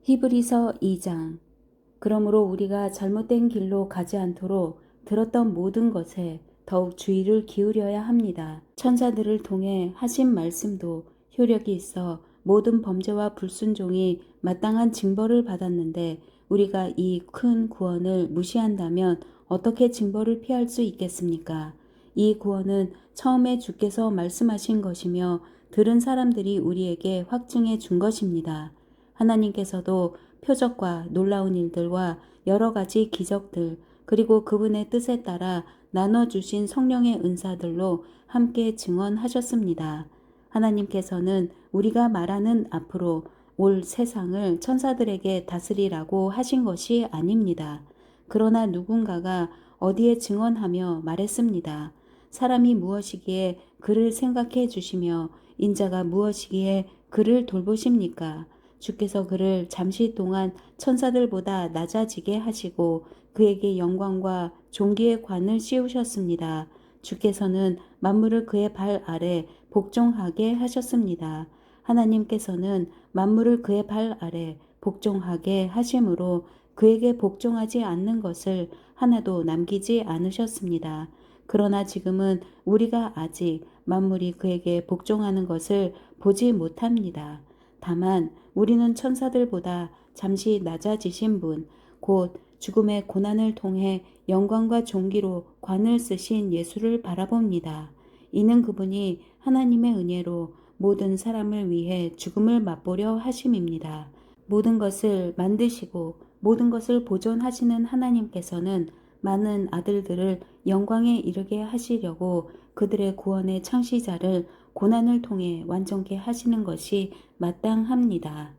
히브리서 2장. 그러므로 우리가 잘못된 길로 가지 않도록 들었던 모든 것에 더욱 주의를 기울여야 합니다. 천사들을 통해 하신 말씀도 효력이 있어 모든 범죄와 불순종이 마땅한 징벌을 받았는데 우리가 이 큰 구원을 무시한다면 어떻게 징벌을 피할 수 있겠습니까? 이 구원은 처음에 주께서 말씀하신 것이며 들은 사람들이 우리에게 확증해 준 것입니다. 하나님께서도 표적과 놀라운 일들과 여러 가지 기적들, 그리고 그분의 뜻에 따라 나눠주신 성령의 은사들로 함께 증언하셨습니다. 하나님께서는 우리가 말하는 앞으로 올 세상을 천사들에게 다스리라고 하신 것이 아닙니다. 그러나 누군가가 어디에 증언하며 말했습니다. 사람이 무엇이기에 그를 생각해 주시며 인자가 무엇이기에 그를 돌보십니까? 주께서 그를 잠시 동안 천사들보다 낮아지게 하시고 그에게 영광과 존귀의 관을 씌우셨습니다. 주께서는 만물을 그의 발 아래 복종하게 하셨습니다. 하나님께서는 만물을 그의 발 아래 복종하게 하심으로 그에게 복종하지 않는 것을 하나도 남기지 않으셨습니다. 그러나 지금은 우리가 아직 만물이 그에게 복종하는 것을 보지 못합니다. 다만 우리는 천사들보다 잠시 낮아지신 분, 곧 죽음의 고난을 통해 영광과 존귀로 관을 쓰신 예수를 바라봅니다. 이는 그분이 하나님의 은혜로 모든 사람을 위해 죽음을 맛보려 하심입니다. 모든 것을 만드시고 모든 것을 보존하시는 하나님께서는 많은 아들들을 영광에 이르게 하시려고 그들의 구원의 창시자를 고난을 통해 완전케 하시는 것이 마땅합니다.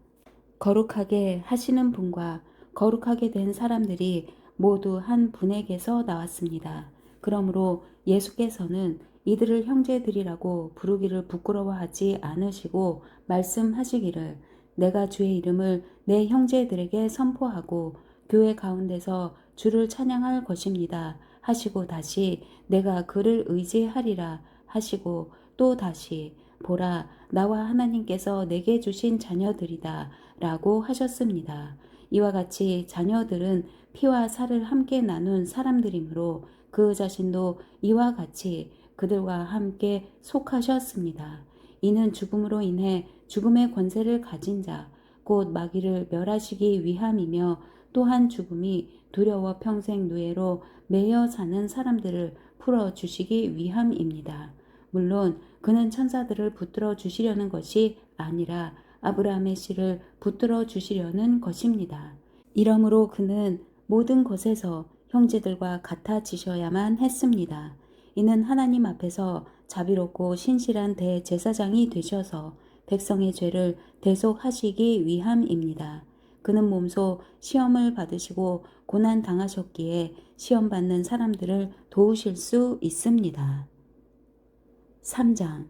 거룩하게 하시는 분과 거룩하게 된 사람들이 모두 한 분에게서 나왔습니다. 그러므로 예수께서는 이들을 형제들이라고 부르기를 부끄러워하지 않으시고 말씀하시기를 내가 주의 이름을 내 형제들에게 선포하고 교회 가운데서 주를 찬양할 것입니다 하시고 다시 내가 그를 의지하리라 하시고 또 다시 보라 나와 하나님께서 내게 주신 자녀들이다 라고 하셨습니다. 이와 같이 자녀들은 피와 살을 함께 나눈 사람들이므로 그 자신도 이와 같이 그들과 함께 속하셨습니다. 이는 죽음으로 인해 죽음의 권세를 가진 자, 곧 마귀를 멸하시기 위함이며 또한 죽음이 두려워 평생 노예로 매여 사는 사람들을 풀어주시기 위함입니다. 물론 그는 천사들을 붙들어 주시려는 것이 아니라 아브라함의 씨를 붙들어 주시려는 것입니다. 이러므로 그는 모든 것에서 형제들과 같아지셔야만 했습니다. 이는 하나님 앞에서 자비롭고 신실한 대제사장이 되셔서 백성의 죄를 대속하시기 위함입니다. 그는 몸소 시험을 받으시고 고난 당하셨기에 시험 받는 사람들을 도우실 수 있습니다. 3장.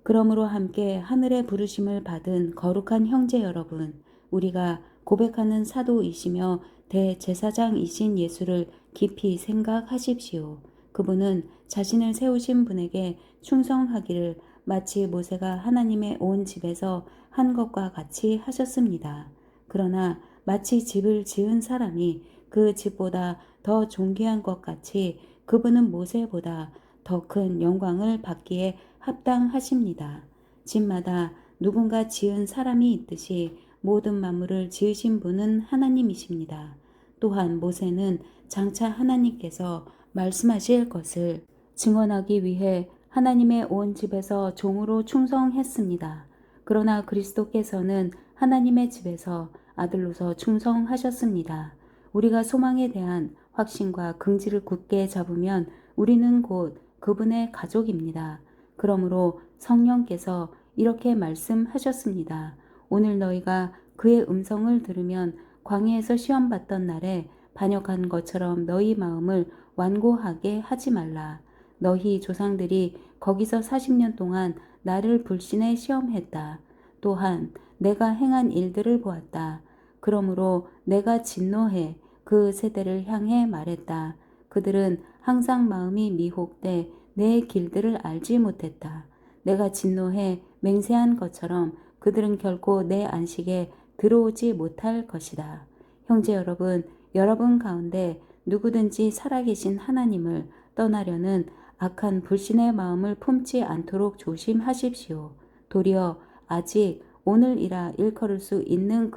그러므로 함께 하늘의 부르심을 받은 거룩한 형제 여러분, 우리가 고백하는 사도이시며 대제사장이신 예수를 깊이 생각하십시오. 그분은 자신을 세우신 분에게 충성하기를 마치 모세가 하나님의 온 집에서 한 것과 같이 하셨습니다. 그러나 마치 집을 지은 사람이 그 집보다 더 존귀한 것 같이 그분은 모세보다 더 큰 영광을 받기에 합당하십니다. 집마다 누군가 지은 사람이 있듯이 모든 만물을 지으신 분은 하나님이십니다. 또한 모세는 장차 하나님께서 말씀하실 것을 증언하기 위해 하나님의 온 집에서 종으로 충성했습니다. 그러나 그리스도께서는 하나님의 집에서 아들로서 충성하셨습니다. 우리가 소망에 대한 확신과 긍지를 굳게 잡으면 우리는 곧 그분의 가족입니다. 그러므로 성령께서 이렇게 말씀하셨습니다. 오늘 너희가 그의 음성을 들으면 광야에서 시험받던 날에 반역한 것처럼 너희 마음을 완고하게 하지 말라. 너희 조상들이 거기서 40년 동안 나를 불신에 시험했다. 또한 내가 행한 일들을 보았다. 그러므로 내가 진노해 그 세대를 향해 말했다. 그들은 항상 마음이 미혹돼 내 길들을 알지 못했다. 내가 진노해 맹세한 것처럼 그들은 결코 내 안식에 들어오지 못할 것이다. 형제 여러분, 여러분 가운데 누구든지 살아계신 하나님을 떠나려는 악한 불신의 마음을 품지 않도록 조심하십시오. 도리어 아직 오늘이라 일컬을 수 있는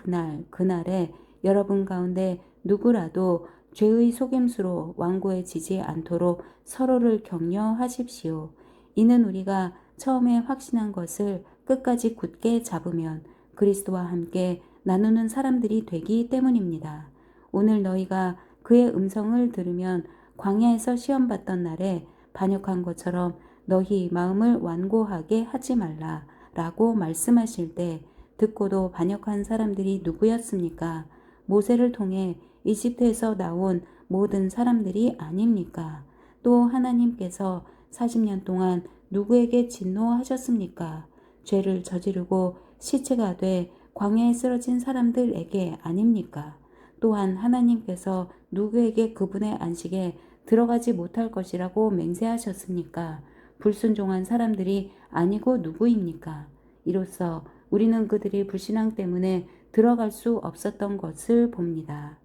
그날에 여러분 가운데 누구라도 죄의 속임수로 완고해지지 않도록 서로를 격려하십시오. 이는 우리가 처음에 확신한 것을 끝까지 굳게 잡으면 그리스도와 함께 나누는 사람들이 되기 때문입니다. 오늘 너희가 그의 음성을 들으면 광야에서 시험받던 날에 반역한 것처럼 너희 마음을 완고하게 하지 말라 라고 말씀하실 때 듣고도 반역한 사람들이 누구였습니까? 모세를 통해 이집트에서 나온 모든 사람들이 아닙니까? 또 하나님께서 40년 동안 누구에게 진노하셨습니까? 죄를 저지르고 시체가 돼 광야에 쓰러진 사람들에게 아닙니까? 또한 하나님께서 누구에게 그분의 안식에 들어가지 못할 것이라고 맹세하셨습니까? 불순종한 사람들이 아니고 누구입니까? 이로써 우리는 그들이 불신앙 때문에 들어갈 수 없었던 것을 봅니다.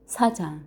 4장.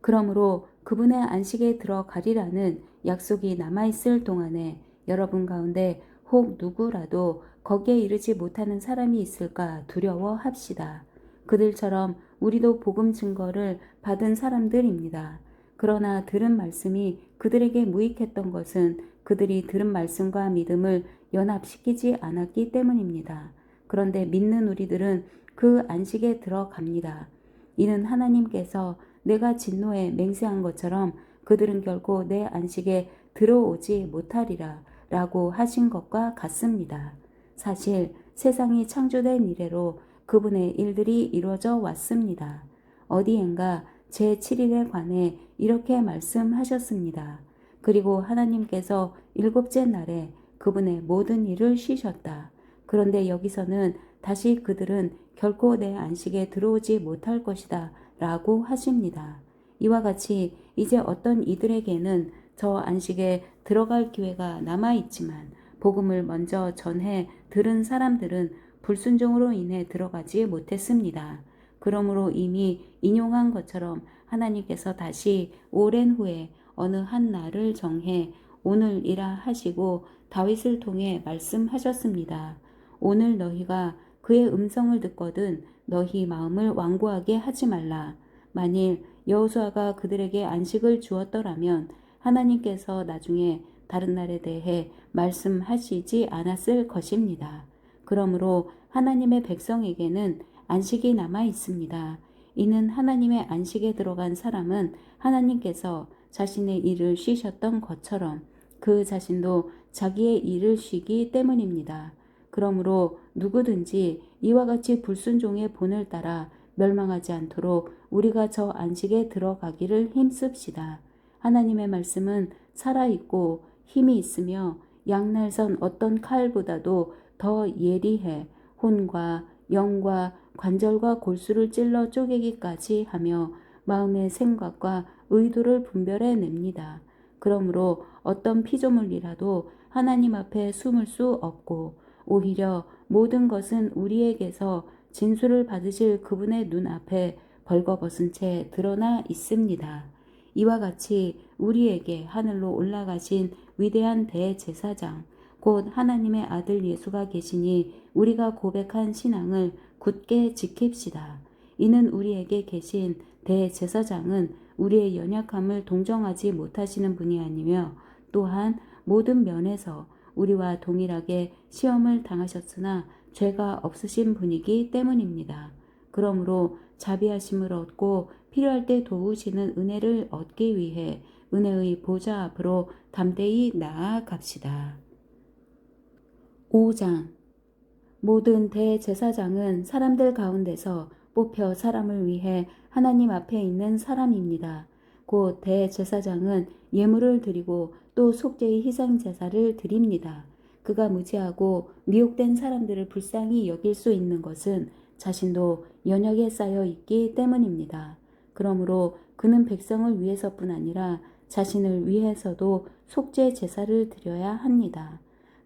그러므로 그분의 안식에 들어가리라는 약속이 남아있을 동안에 여러분 가운데 혹 누구라도 거기에 이르지 못하는 사람이 있을까 두려워합시다. 그들처럼 우리도 복음 증거를 받은 사람들입니다. 그러나 들은 말씀이 그들에게 무익했던 것은 그들이 들은 말씀과 믿음을 연합시키지 않았기 때문입니다. 그런데 믿는 우리들은 그 안식에 들어갑니다. 이는 하나님께서 내가 진노에 맹세한 것처럼 그들은 결코 내 안식에 들어오지 못하리라 라고 하신 것과 같습니다. 사실 세상이 창조된 이래로 그분의 일들이 이루어져 왔습니다. 어디엔가 제7일에 관해 이렇게 말씀하셨습니다. 그리고 하나님께서 일곱째 날에 그분의 모든 일을 쉬셨다. 그런데 여기서는 다시 그들은 결코 내 안식에 들어오지 못할 것이다 라고 하십니다. 이와 같이 이제 어떤 이들에게는 저 안식에 들어갈 기회가 남아있지만 복음을 먼저 전해 들은 사람들은 불순종으로 인해 들어가지 못했습니다. 그러므로 이미 인용한 것처럼 하나님께서 다시 오랜 후에 어느 한 날을 정해 오늘이라 하시고 다윗을 통해 말씀하셨습니다. 오늘 너희가 그의 음성을 듣거든 너희 마음을 완고하게 하지 말라. 만일 여호수아가 그들에게 안식을 주었더라면 하나님께서 나중에 다른 날에 대해 말씀하시지 않았을 것입니다. 그러므로 하나님의 백성에게는 안식이 남아 있습니다. 이는 하나님의 안식에 들어간 사람은 하나님께서 자신의 일을 쉬셨던 것처럼 그 자신도 자기의 일을 쉬기 때문입니다. 그러므로 누구든지 이와 같이 불순종의 본을 따라 멸망하지 않도록 우리가 저 안식에 들어가기를 힘씁시다. 하나님의 말씀은 살아있고 힘이 있으며 양날선 어떤 칼보다도 더 예리해 혼과 영과 관절과 골수를 찔러 쪼개기까지 하며 마음의 생각과 의도를 분별해 냅니다. 그러므로 어떤 피조물이라도 하나님 앞에 숨을 수 없고 오히려 모든 것은 우리에게서 진술을 받으실 그분의 눈앞에 벌거벗은 채 드러나 있습니다. 이와 같이 우리에게 하늘로 올라가신 위대한 대제사장 곧 하나님의 아들 예수가 계시니 우리가 고백한 신앙을 굳게 지킵시다. 이는 우리에게 계신 대제사장은 우리의 연약함을 동정하지 못하시는 분이 아니며 또한 모든 면에서 우리와 동일하게 시험을 당하셨으나 죄가 없으신 분이기 때문입니다. 그러므로 자비하심을 얻고 필요할 때 도우시는 은혜를 얻기 위해 은혜의 보좌 앞으로 담대히 나아갑시다. 5장. 모든 대제사장은 사람들 가운데서 뽑혀 사람을 위해 하나님 앞에 있는 사람입니다. 곧 대제사장은 예물을 드리고 또 속죄의 희생제사를 드립니다. 그가 무지하고 미혹된 사람들을 불쌍히 여길 수 있는 것은 자신도 연약에 쌓여 있기 때문입니다. 그러므로 그는 백성을 위해서뿐 아니라 자신을 위해서도 속죄 제사를 드려야 합니다.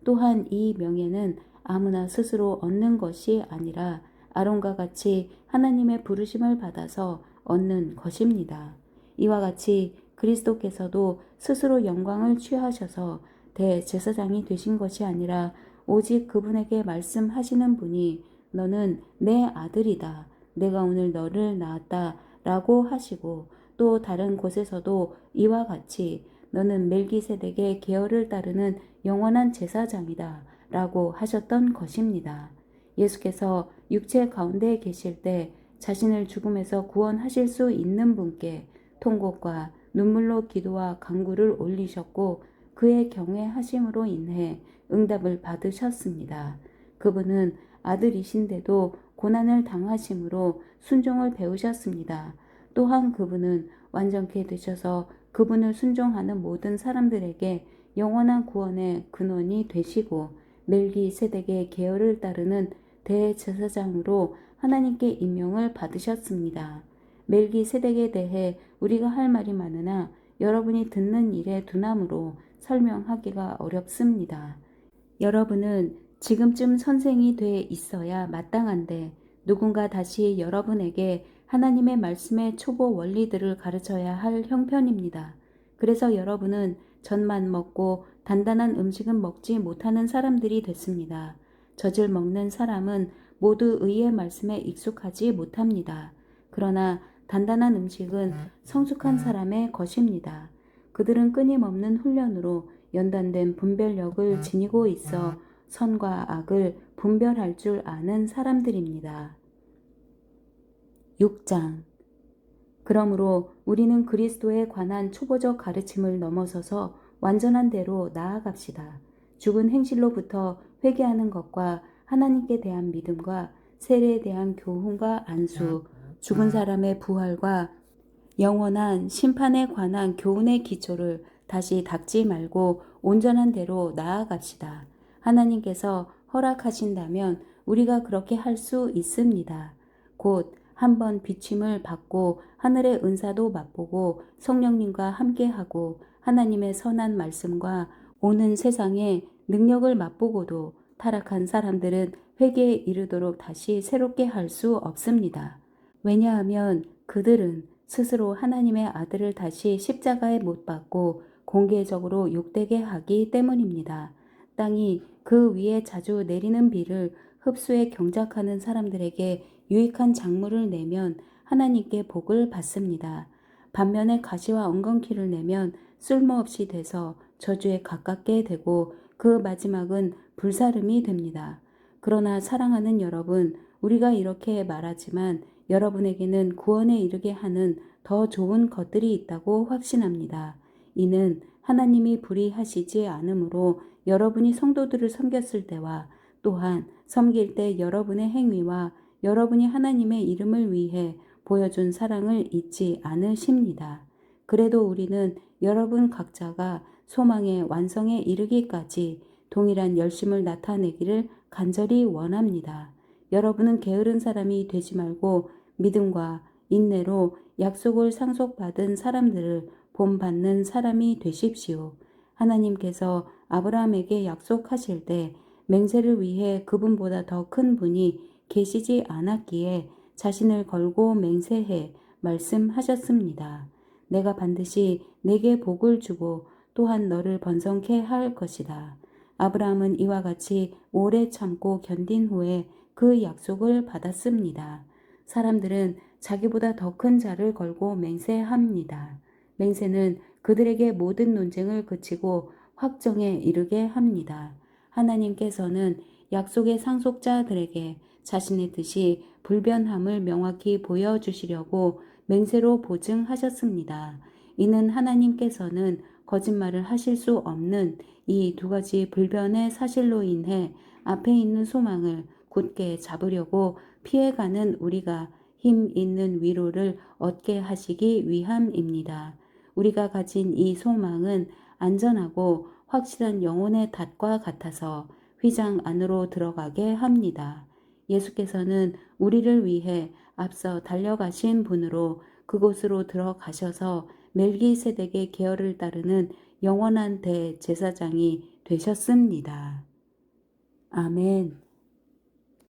또한 이 명예는 아무나 스스로 얻는 것이 아니라 아론과 같이 하나님의 부르심을 받아서 얻는 것입니다. 이와 같이 그리스도께서도 스스로 영광을 취하셔서 대제사장이 되신 것이 아니라 오직 그분에게 말씀하시는 분이 너는 내 아들이다. 내가 오늘 너를 낳았다. 라고 하시고 또 다른 곳에서도 이와 같이 너는 멜기세덱의 계열을 따르는 영원한 제사장이다. 라고 하셨던 것입니다. 예수께서 육체 가운데 계실 때 자신을 죽음에서 구원하실 수 있는 분께 통곡과 눈물로 기도와 간구를 올리셨고 그의 경외하심으로 인해 응답을 받으셨습니다. 그분은 아들이신데도 고난을 당하심으로 순종을 배우셨습니다. 또한 그분은 완전케 되셔서 그분을 순종하는 모든 사람들에게 영원한 구원의 근원이 되시고 멜기세덱의 계열을 따르는 대제사장으로 하나님께 임명을 받으셨습니다. 멜기세덱에 대해 우리가 할 말이 많으나 여러분이 듣는 일에 두남으로 설명하기가 어렵습니다. 여러분은 지금쯤 선생이 돼 있어야 마땅한데 누군가 다시 여러분에게 하나님의 말씀의 초보 원리들을 가르쳐야 할 형편입니다. 그래서 여러분은 젖만 먹고 단단한 음식은 먹지 못하는 사람들이 됐습니다. 젖을 먹는 사람은 모두 의의 말씀에 익숙하지 못합니다. 그러나 단단한 음식은 성숙한 사람의 것입니다. 그들은 끊임없는 훈련으로 연단된 분별력을 지니고 있어 선과 악을 분별할 줄 아는 사람들입니다. 6장. 그러므로 우리는 그리스도에 관한 초보적 가르침을 넘어서서 완전한 대로 나아갑시다. 죽은 행실로부터 회개하는 것과 하나님께 대한 믿음과 세례에 대한 교훈과 안수, 죽은 사람의 부활과 영원한 심판에 관한 교훈의 기초를 다시 닦지 말고 온전한 대로 나아갑시다. 하나님께서 허락하신다면 우리가 그렇게 할 수 있습니다. 곧 한번 비침을 받고 하늘의 은사도 맛보고 성령님과 함께하고 하나님의 선한 말씀과 오는 세상의 능력을 맛보고도 타락한 사람들은 회개에 이르도록 다시 새롭게 할 수 없습니다. 왜냐하면 그들은 스스로 하나님의 아들을 다시 십자가에 못 박고 공개적으로 욕되게 하기 때문입니다. 땅이 그 위에 자주 내리는 비를 흡수해 경작하는 사람들에게 유익한 작물을 내면 하나님께 복을 받습니다. 반면에 가시와 엉겅퀴를 내면 쓸모없이 돼서 저주에 가깝게 되고 그 마지막은 불사름이 됩니다. 그러나 사랑하는 여러분, 우리가 이렇게 말하지만 여러분에게는 구원에 이르게 하는 더 좋은 것들이 있다고 확신합니다. 이는 하나님이 불의하시지 않으므로 여러분이 성도들을 섬겼을 때와 또한 섬길 때 여러분의 행위와 여러분이 하나님의 이름을 위해 보여준 사랑을 잊지 않으십니다. 그래도 우리는 여러분 각자가 소망의 완성에 이르기까지 동일한 열심을 나타내기를 간절히 원합니다. 여러분은 게으른 사람이 되지 말고 믿음과 인내로 약속을 상속받은 사람들을 본받는 사람이 되십시오. 하나님께서 아브라함에게 약속하실 때 맹세를 위해 그분보다 더 큰 분이 계시지 않았기에 자신을 걸고 맹세해 말씀하셨습니다. 내가 반드시 내게 복을 주고 또한 너를 번성케 할 것이다. 아브라함은 이와 같이 오래 참고 견딘 후에 그 약속을 받았습니다. 사람들은 자기보다 더 큰 자를 걸고 맹세합니다. 맹세는 그들에게 모든 논쟁을 그치고 확정에 이르게 합니다. 하나님께서는 약속의 상속자들에게 자신의 뜻이 불변함을 명확히 보여주시려고 맹세로 보증하셨습니다. 이는 하나님께서는 거짓말을 하실 수 없는 이 두 가지 불변의 사실로 인해 앞에 있는 소망을 굳게 잡으려고 피해가는 우리가 힘 있는 위로를 얻게 하시기 위함입니다. 우리가 가진 이 소망은 안전하고 확실한 영혼의 닷과 같아서 휘장 안으로 들어가게 합니다. 예수께서는 우리를 위해 앞서 달려가신 분으로 그곳으로 들어가셔서 멜기세덱의 계열을 따르는 영원한 대제사장이 되셨습니다. 아멘.